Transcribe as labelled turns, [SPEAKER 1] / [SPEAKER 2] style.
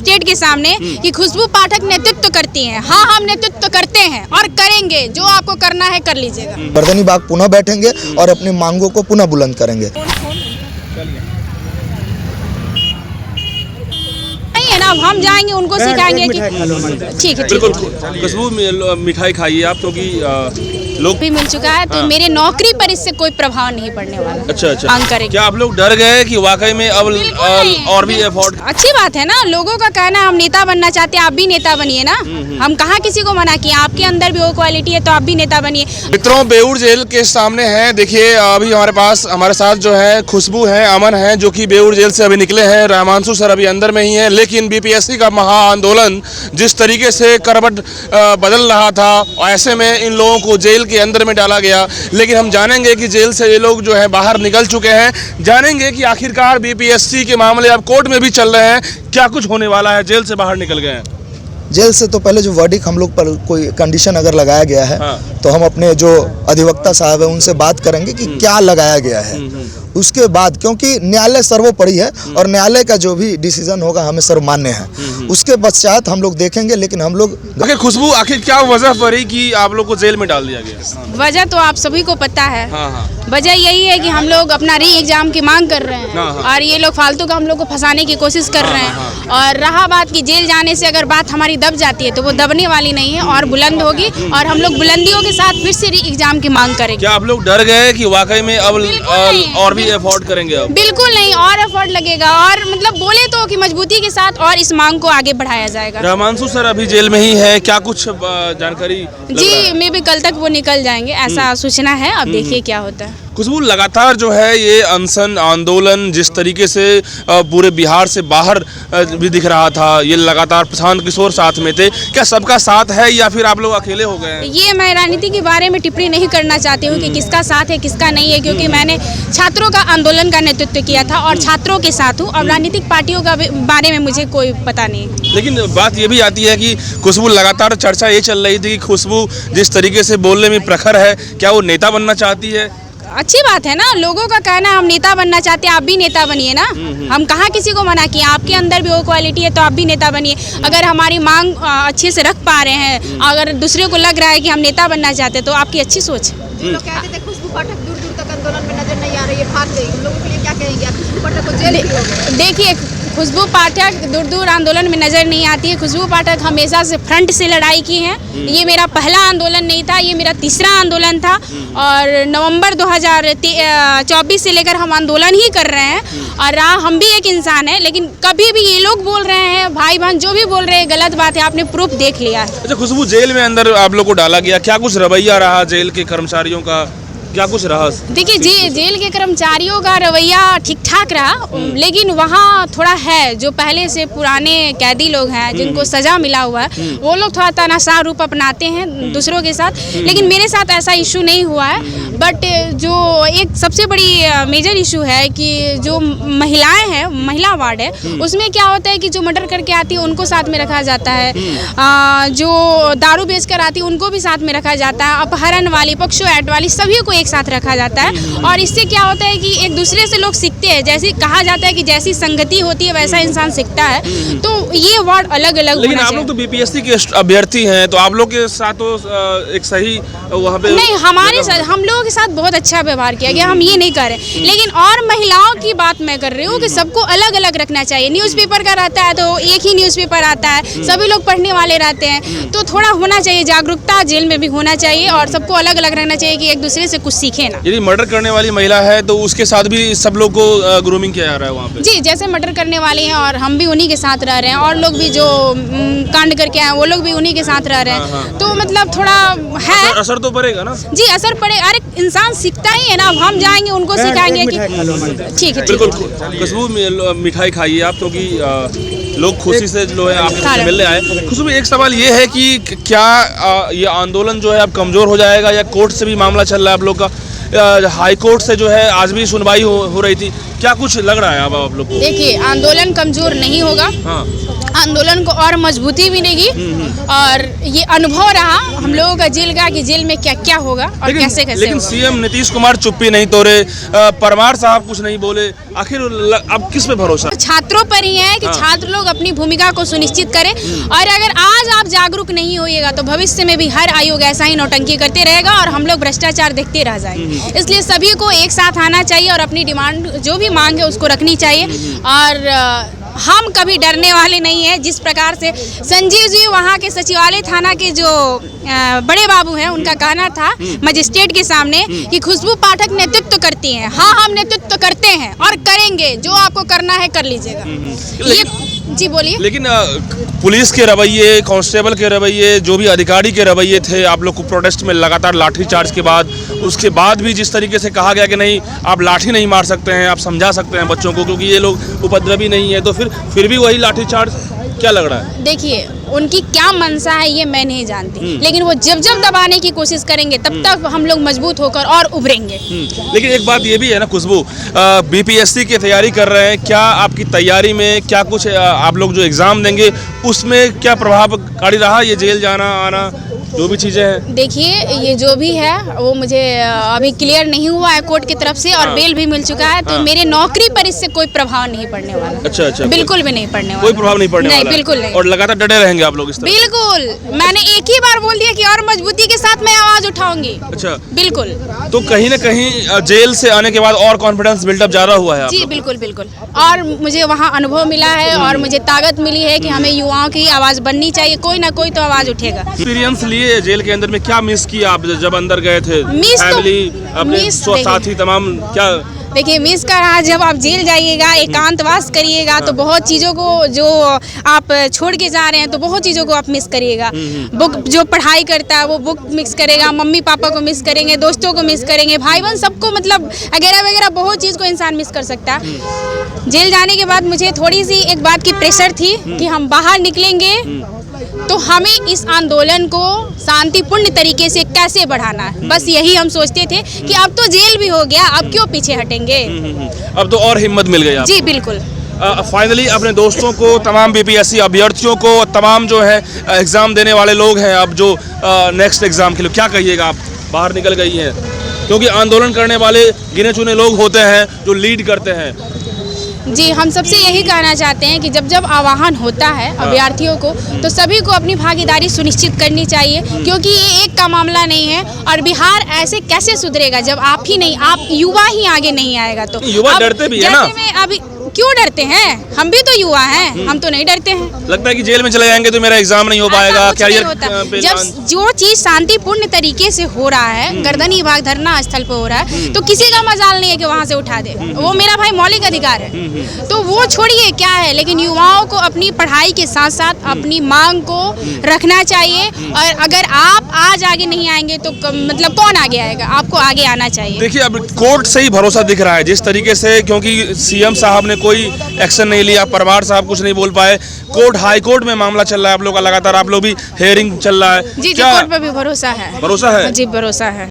[SPEAKER 1] State के सामने कि खुशबू पाठक नेतृत्व करती हैं। हाँ, हम नेतृत्व करते हैं और करेंगे, जो आपको करना है कर लीजिएगा।
[SPEAKER 2] गर्दनी बाग पुनः बैठेंगे और अपनी मांगों को पुनः बुलंद करेंगे।
[SPEAKER 1] है ना, अब हम जाएंगे उनको सिखाएंगे कि ठीक है।
[SPEAKER 3] बिल्कुल, खुशबू मिठाई खाइए आप, क्योंकि लोग
[SPEAKER 1] भी मिल चुका है तो मेरे नौकरी पर इससे कोई प्रभाव नहीं पड़ने वाला।
[SPEAKER 3] अच्छा अच्छा,
[SPEAKER 1] मांग करेंगे।
[SPEAKER 3] क्या आप लोग डर गए कि वाकई में अब और भी एफर्ट?
[SPEAKER 1] अच्छी बात है ना, लोगों का कहना हम नेता बनना चाहते हैं, आप भी नेता बनिए ना। हम कहाँ किसी को मना किए, आपके अंदर भी वो क्वालिटी है तो आप भी नेता बनिए।
[SPEAKER 3] मित्रों, बेऊर जेल के सामने हैं, देखिए अभी हमारे साथ जो है खुशबू है, अमन है, जो कि बेऊर जेल से अभी निकले हैं। रहमांशु सर अभी अंदर में ही हैं, लेकिन बीपीएससी का महा आंदोलन जिस तरीके से करवट बदल रहा था, ऐसे में इन लोगों को जेल के अंदर में डाला गया। लेकिन हम जानेंगे कि जेल से ये लोग जो है बाहर निकल चुके हैं, जानेंगे कि आखिरकार बीपीएससी के मामले अब कोर्ट में भी चल रहे हैं, क्या कुछ होने वाला है। जेल से बाहर निकल गए हैं।
[SPEAKER 2] जेल से तो पहले जो वर्डिक हम लोग पर कोई कंडीशन अगर लगाया गया है, तो हम अपने जो अधिवक्ता साहब है उनसे बात करेंगे कि क्या लगाया गया है। उसके बाद, क्योंकि न्यायालय सर्वोपरि है और न्यायालय का जो भी डिसीजन होगा हमें सर्वमान्य है, उसके पश्चात हम लोग देखेंगे। लेकिन हम लोग
[SPEAKER 3] खुशबू, आखिर क्या वजह पड़ी कि आप लोग को जेल में डाल दिया गया?
[SPEAKER 1] वजह तो आप सभी को पता है। वजह यही है कि हम लोग अपना री एग्जाम की मांग कर रहे हैं और ये लोग फालतू का हम लोग को फंसाने की कोशिश कर रहे हैं। और रहा बात कि जेल जाने से अगर बात हमारी दब जाती है तो वो दबने वाली नहीं है और बुलंद होगी, और हम लोग बुलंदियों के साथ फिर से री एग्जाम की मांग करेंगे।
[SPEAKER 3] क्या आप लोग डर गए कि वाकई में अब और भी एफर्ट करेंगे? अब
[SPEAKER 1] बिल्कुल नहीं, और एफर्ट लगेगा, और मतलब बोले तो कि मजबूती के साथ और इस मांग को आगे बढ़ाया जाएगा।
[SPEAKER 3] रहमांशु सर अभी जेल में ही है, क्या कुछ जानकारी?
[SPEAKER 1] जी, मे भी कल तक वो निकल जाएंगे, ऐसा सूचना है। अब देखिए क्या होता है।
[SPEAKER 3] खुशबू, लगातार जो है ये अनशन आंदोलन जिस तरीके से पूरे बिहार से बाहर भी दिख रहा था, ये लगातार प्रशांत किशोर साथ में थे, क्या सबका साथ है या फिर आप लोग अकेले हो गए हैं?
[SPEAKER 1] ये मैं राजनीति के बारे में टिप्पणी नहीं करना चाहती हूँ कि किसका साथ है किसका नहीं है, क्योंकि मैंने छात्रों का आंदोलन का नेतृत्व किया था और छात्रों के साथ हूँ। और राजनीतिक पार्टियों का बारे में मुझे कोई पता नहीं।
[SPEAKER 3] लेकिन बात ये भी आती है कि खुशबू, लगातार चर्चा ये चल रही थी कि खुशबू जिस तरीके से बोलने में प्रखर है, क्या वो नेता बनना चाहती है?
[SPEAKER 1] अच्छी बात है ना, लोगों का कहना हम नेता बनना चाहते हैं, आप भी नेता बनिए ना। हम कहाँ किसी को मना किए, आपके अंदर भी वो क्वालिटी है तो आप भी नेता बनिए। अगर हमारी मांग अच्छे से रख पा रहे हैं, अगर दूसरे को लग रहा है कि हम नेता बनना चाहते हैं तो आपकी अच्छी सोच है।
[SPEAKER 4] लोग कहते थे खुशबू पाठक दूर दूर तक आंदोलन में नजर नहीं आ रही है, भाग गई। उन लोगों के लिए क्या कहेंगे आप? खुशबू पाठक को जेल क्यों हो गया?
[SPEAKER 1] देखिए, खुशबू पाठक दूर दूर आंदोलन में नजर नहीं आती है। खुशबू पाठक हमेशा से फ्रंट से लड़ाई की है। ये मेरा पहला आंदोलन नहीं था, ये मेरा तीसरा आंदोलन था और नवंबर 2024 से लेकर हम आंदोलन ही कर रहे हैं। और हम भी एक इंसान है, लेकिन कभी भी ये लोग बोल रहे हैं, भाई बहन जो भी बोल रहे हैं गलत बात है, आपने प्रूफ देख लिया है।
[SPEAKER 3] अच्छा खुशबू, जेल में अंदर आप लोग को डाला गया, क्या कुछ रवैया रहा जेल के कर्मचारियों का, क्या कुछ रहा?
[SPEAKER 1] देखिए, जेल के कर्मचारियों का रवैया ठीक ठाक रहा, लेकिन वहाँ थोड़ा है जो पहले से पुराने कैदी लोग हैं जिनको सजा मिला हुआ है, वो लोग थोड़ा तनाशाह रूप अपनाते हैं दूसरों के साथ। लेकिन मेरे साथ ऐसा इशू नहीं हुआ है। बट जो एक सबसे बड़ी मेजर इशू है कि जो महिलाएं हैं, महिला वार्ड है, उसमें क्या होता है कि जो मर्डर करके आती है उनको साथ में रखा जाता है, जो दारू बेच कर आती है उनको भी साथ में रखा जाता है, अपहरण वाली, पॉक्सो एक्ट वाली, सभी को एक साथ रखा जाता है। और इससे क्या होता है कि एक दूसरे से लोग सीखते हैं। जैसे कहा जाता है कि जैसी संगति होती है वैसा इंसान सीखता है, तो ये वार्ड अलग अलग।
[SPEAKER 3] लेकिन आप लोग तो बीपीएससी के अभ्यर्थी हैं, तो आप लोग के साथ तो एक सही वहाँ पे
[SPEAKER 1] नहीं, हमारे साथ, हम लोगों के साथ बहुत अच्छा व्यवहार किया गया, हम ये नहीं कर रहे। लेकिन और महिलाओं की बात मैं कर रही हूँ कि सबको अलग अलग रखना चाहिए। न्यूज़पेपर का रहता है तो एक ही न्यूज़पेपर आता है, सभी लोग पढ़ने वाले रहते हैं, तो थोड़ा होना चाहिए जागरूकता, जेल में भी होना चाहिए और सबको अलग अलग रहना चाहिए कि एक दूसरे से कुछ सीखे ना।
[SPEAKER 3] यदि मर्डर करने वाली महिला है तो उसके साथ भी सब लोग को ग्रूमिंग किया जा रहा है वहाँ पे?
[SPEAKER 1] जी, जैसे मर्डर करने वाली हैं और हम भी उन्हीं के साथ रह रहे हैं, और लोग भी जो कांड करके आए वो लोग भी उन्हीं के साथ रह रहे हैं, तो मतलब थोड़ा है।
[SPEAKER 3] असर तो पड़ेगा ना?
[SPEAKER 1] जी, असर पड़े। अरे इंसान सीखता ही है ना, अब हम जाएंगे उनको सिखाएंगे कि ठीक है।
[SPEAKER 3] बिल्कुल, खुशबू मिठाई खाइए आप, क्योंकि लोग खुशी से जो है आपसे मिलने आए। खुशबू, एक सवाल ये है कि क्या ये आंदोलन जो है अब कमजोर हो जाएगा, या कोर्ट से भी मामला चल रहा है आप लोग का, हाई कोर्ट से जो है आज भी सुनवाई हो रही थी, क्या कुछ लग रहा है अब आप लोग को?
[SPEAKER 1] देखिए, आंदोलन कमजोर नहीं होगा। आंदोलन को और मजबूती मिलेगी। और ये अनुभव रहा हम लोगों का जेल का कि जेल में क्या क्या होगा और कैसे कैसे
[SPEAKER 3] लेकिन
[SPEAKER 1] होगा।
[SPEAKER 3] सीएम नीतीश कुमार चुप्पी नहीं तोड़े, परमार साहब कुछ नहीं बोले, आखिर अब किस पे भरोसा?
[SPEAKER 1] छात्रों पर ही है कि छात्र लोग अपनी भूमिका को सुनिश्चित करें। और अगर आज आप जागरूक नहीं होइएगा तो भविष्य में भी हर आयोग ऐसा ही नौटंकी करते रहेगा और हम लोग भ्रष्टाचार देखते रह जाएंगे। इसलिए सभी को एक साथ आना चाहिए और अपनी डिमांड जो भी मांग है उसको रखनी चाहिए। और हम कभी डरने वाले नहीं हैं। जिस प्रकार से संजीव जी वहाँ के सचिवालय थाना के जो बड़े बाबू हैं उनका कहना था मजिस्ट्रेट के सामने कि खुशबू पाठक नेतृत्व करती हैं। हाँ, हम नेतृत्व करते हैं और करेंगे, जो आपको करना है कर लीजिएगा। ये जी बोलिए।
[SPEAKER 3] लेकिन पुलिस के रवैये, कांस्टेबल के रवैये, जो भी अधिकारी के रवैये थे आप लोग को प्रोटेस्ट में लगातार लाठीचार्ज के बाद, उसके बाद भी जिस तरीके से कहा गया कि नहीं आप लाठी नहीं मार सकते हैं, आप समझा सकते हैं बच्चों को क्योंकि ये लोग उपद्रवी नहीं है, तो फिर भी वही लाठीचार्ज क्या लग रहा है?
[SPEAKER 1] देखिए उनकी क्या मंशा है ये मैं नहीं जानती, लेकिन वो जब दबाने की कोशिश करेंगे तब तक हम लोग मजबूत होकर और उभरेंगे।
[SPEAKER 3] लेकिन एक बात ये भी है ना खुशबू, बीपीएससी की तैयारी कर रहे हैं, क्या आपकी तैयारी में क्या कुछ आप लोग जो एग्जाम देंगे उसमें क्या प्रभावकारी रहा ये जेल जाना आना जो भी चीजें हैं?
[SPEAKER 1] देखिए ये जो भी है वो मुझे अभी क्लियर नहीं हुआ है कोर्ट की तरफ से और बेल भी मिल चुका है, तो मेरे नौकरी पर इससे कोई प्रभाव नहीं पड़ने वाला।
[SPEAKER 3] अच्छा,
[SPEAKER 1] बिल्कुल भी नहीं पड़ने वाला,
[SPEAKER 3] कोई प्रभाव नहीं पड़ने वाला,
[SPEAKER 1] बिल्कुल नहीं।
[SPEAKER 3] और लगातार डटे रहेंगे आप लोग इस तरह?
[SPEAKER 1] बिल्कुल, मैंने एक ही बार बोल दिया कि और मजबूती के साथ मैं आवाज उठाऊंगी।
[SPEAKER 3] अच्छा,
[SPEAKER 1] बिल्कुल।
[SPEAKER 3] तो कहीं ना कहीं जेल से आने के बाद और कॉन्फिडेंस बिल्डअप ज्यादा हुआ है?
[SPEAKER 1] जी बिल्कुल बिल्कुल, और मुझे वहाँ अनुभव मिला है और मुझे ताकत मिली है कि हमें युवाओं की आवाज बननी चाहिए, कोई ना कोई तो आवाज उठेगा।
[SPEAKER 3] एक्सपीरियंस लिए जेल के अंदर में, क्या मिस किया आप जब अंदर गए थे?
[SPEAKER 1] मिस तो-
[SPEAKER 3] फैमिली, अपने
[SPEAKER 1] मिस
[SPEAKER 3] साथी तमाम क्या?
[SPEAKER 1] देखिए मिस का रहा, जब आप जेल जाइएगा एकांतवास करिएगा तो बहुत चीज़ों को जो आप छोड़ के जा रहे हैं तो बहुत चीज़ों को आप मिस करिएगा। बुक जो पढ़ाई करता है वो बुक मिस करेगा, मम्मी पापा को मिस करेंगे, दोस्तों को मिस करेंगे, भाई बहन सबको, मतलब वगैरह वगैरह बहुत चीज़ को इंसान मिस कर सकता है। जेल जाने के बाद मुझे थोड़ी सी एक बात की प्रेशर थी कि हम बाहर निकलेंगे तो हमें इस आंदोलन को शांतिपूर्ण तरीके से कैसे बढ़ाना है, बस यही हम सोचते थे कि अब तो जेल भी हो गया, अब क्यों पीछे हटेंगे।
[SPEAKER 3] अब तो और हिम्मत मिल गई आपको।
[SPEAKER 1] जी बिल्कुल।
[SPEAKER 3] फाइनली अपने दोस्तों को, तमाम बीपीएससी अभ्यर्थियों को, तमाम जो है एग्जाम देने वाले लोग हैं अब जो नेक्स्ट एग्जाम के लिए, क्या कहिएगा? आप बाहर निकल गई हैं क्योंकि आंदोलन करने वाले गिने चुने लोग होते हैं जो लीड करते हैं।
[SPEAKER 1] जी हम सबसे यही कहना चाहते हैं कि जब आह्वान होता है अभ्यर्थियों को तो सभी को अपनी भागीदारी सुनिश्चित करनी चाहिए, क्योंकि ये एक का मामला नहीं है और बिहार ऐसे कैसे सुधरेगा जब आप ही नहीं, आप युवा ही आगे नहीं आएगा। तो
[SPEAKER 3] युवा डरते भी है ना?
[SPEAKER 1] अभी क्यों डरते हैं? हम भी तो युवा हैं, हम तो नहीं डरते हैं।
[SPEAKER 3] लगता है कि जेल में चले जाएंगे तो मेरा एग्जाम नहीं हो पाएगा, कैरियर
[SPEAKER 1] जब जो चीज शांतिपूर्ण तरीके से हो रहा है, गर्दनी विभाग धरना स्थल पे हो रहा है, तो किसी का मजाल नहीं है कि वहाँ से उठा दे, वो मेरा भाई मौलिक अधिकार है। तो वो छोड़िए क्या है, लेकिन युवाओं को अपनी पढ़ाई के साथ साथ अपनी मांग को रखना चाहिए। और अगर आप आज आगे नहीं आएंगे तो मतलब कौन आगे आएगा? आपको आगे आना चाहिए।
[SPEAKER 3] देखिए अब कोर्ट से ही भरोसा दिख रहा है जिस तरीके से, क्योंकि सीएम साहब ने कोई एक्शन नहीं लिया, परमार साहब कुछ नहीं बोल पाए, कोर्ट हाई कोर्ट में मामला चल रहा है आप लोग का लगातार, आप लोग भी हेयरिंग चल रहा है।
[SPEAKER 1] जी कोर्ट पर भी भरोसा है।
[SPEAKER 3] भरोसा है?
[SPEAKER 1] जी भरोसा है।